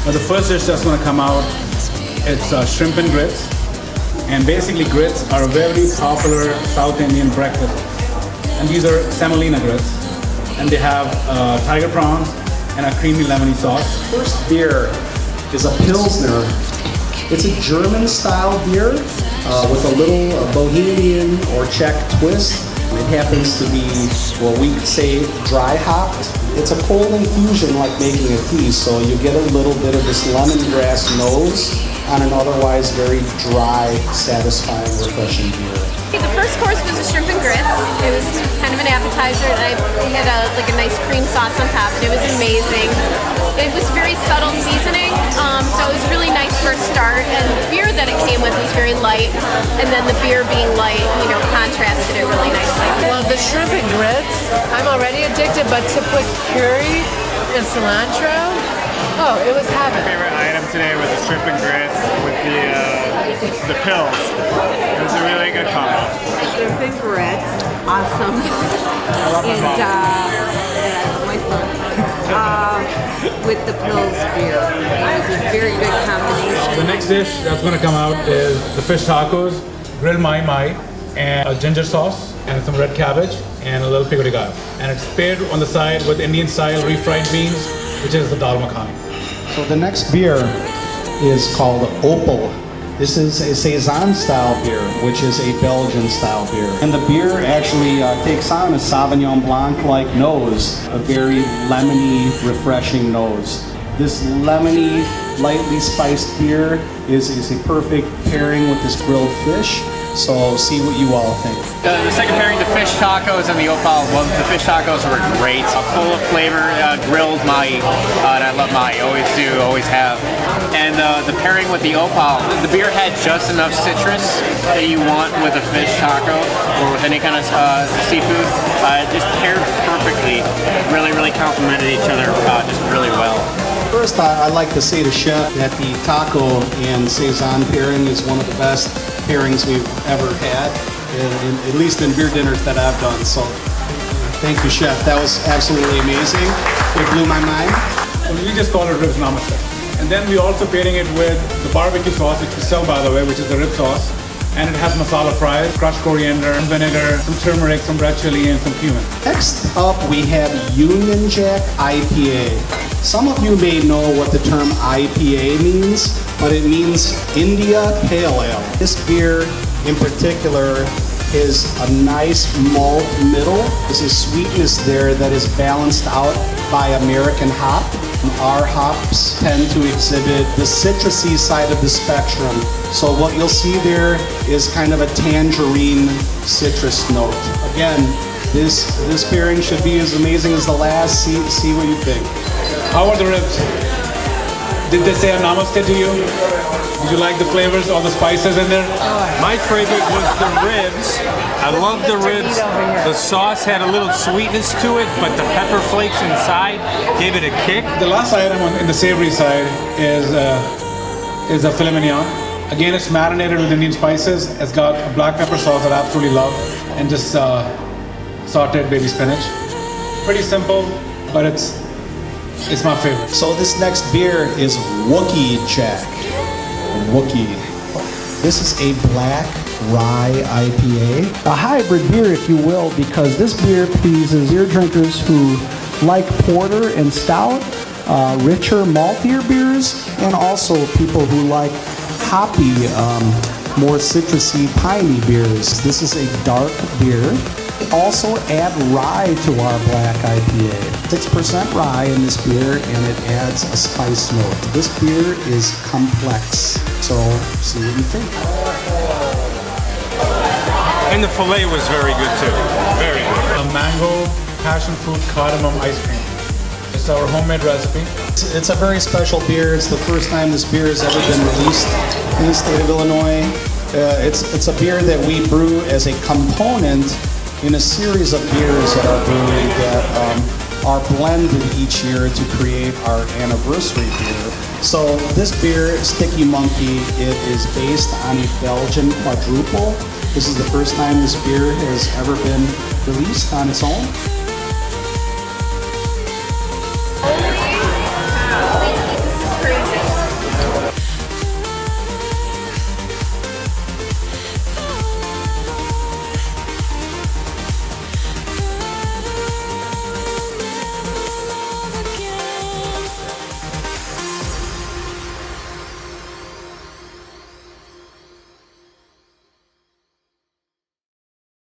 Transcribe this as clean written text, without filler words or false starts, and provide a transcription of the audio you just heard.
But the first dish that's going to come out, it's shrimp and grits. And basically grits are a very popular South Indian breakfast. And these are semolina grits. And they have tiger prawns and a creamy lemony sauce. First beer is a Pilsner. It's a German-style beer with a little Bohemian or Czech twist. It happens to be what we say dry hopped. It's a cold infusion like making a tea, so you get a little bit of this lemongrass nose on an otherwise very dry, satisfying, refreshing beer. The first course was a shrimp and grits. It was kind of an appetizer, and I had a nice cream sauce on top, and it was amazing. It was very subtle seasoning, so it was really nice for a start. And the beer that it came with was very light, and then the beer being light, contrasted it really nicely. Well, the shrimp and grits, I'm already addicted, but to put curry and cilantro, oh, it was heaven. Favorite item today was the shrimp and grits with the pills. It was a really good combo. Shrimp and grits, awesome. With the pills beer, it was a very good combination. The next dish that's going to come out is the fish tacos, grilled mai and a ginger sauce, and some red cabbage, and a little pico de gallo. And it's paired on the side with Indian-style refried beans, which is the dal makhani. So the next beer is called Opal. This is a Saison-style beer, which is a Belgian-style beer. And the beer actually takes on a Sauvignon Blanc-like nose, a very lemony, refreshing nose. This lemony, lightly spiced beer is a perfect pairing with this grilled fish. So see what you all think. The second pairing, the fish tacos and the opal. Well, the fish tacos were great, full of flavor, grilled mai, and I love mai, always do, always have. And the pairing with the opal, the beer had just enough citrus that you want with a fish taco or with any kind of seafood. It just paired perfectly. Really, really complemented each other just really well. First, I'd like to say to Chef that the taco and Saison pairing is one of the best pairings we've ever had, at least in beer dinners that I've done. So thank you, Chef. That was absolutely amazing. It blew my mind. We just call it ribs namaste. And then we're also pairing it with the barbecue sauce, which we sell, by the way, which is the rib sauce. And it has masala fries, crushed coriander, vinegar, some turmeric, some red chili, and some cumin. Next up, we have Union Jack IPA. Some of you may know what the term IPA means, but it means India Pale Ale. This beer in particular is a nice malt middle. There's a sweetness there that is balanced out by American hop. Our hops tend to exhibit the citrusy side of the spectrum. So what you'll see there is kind of a tangerine citrus note. Again, this pairing should be as amazing as the last. See what you think. How are the ribs? Did they say a namaste to you? Did you like the flavors, all the spices in there? My favorite was the ribs. I love the ribs. The sauce had a little sweetness to it, but the pepper flakes inside gave it a kick. The last item in the savory side is a filet mignon. Again, it's marinated with Indian spices. It's got a black pepper sauce that I absolutely love, and just sauteed baby spinach. Pretty simple, but it's my favorite. So this next beer is Wookie Jack. Wookie. This is a black rye IPA. A hybrid beer, if you will, because this beer pleases beer drinkers who like porter and stout, richer, maltier beers, and also people who like hoppy, more citrusy, piney beers. This is a dark beer. Also add rye to our black IPA. 6% rye in this beer, and it adds a spice note. This beer is complex, so see what you think. And the filet was very good too. Very good. A mango passion fruit cardamom ice cream. It's our homemade recipe. It's a very special beer. It's the first time this beer has ever been released in the state of Illinois. It's a beer that we brew as a component in a series of beers at our brewery that are blended each year to create our anniversary beer. So this beer, Sticky Monkey, it is based on a Belgian quadruple. This is the first time this beer has ever been released on its own.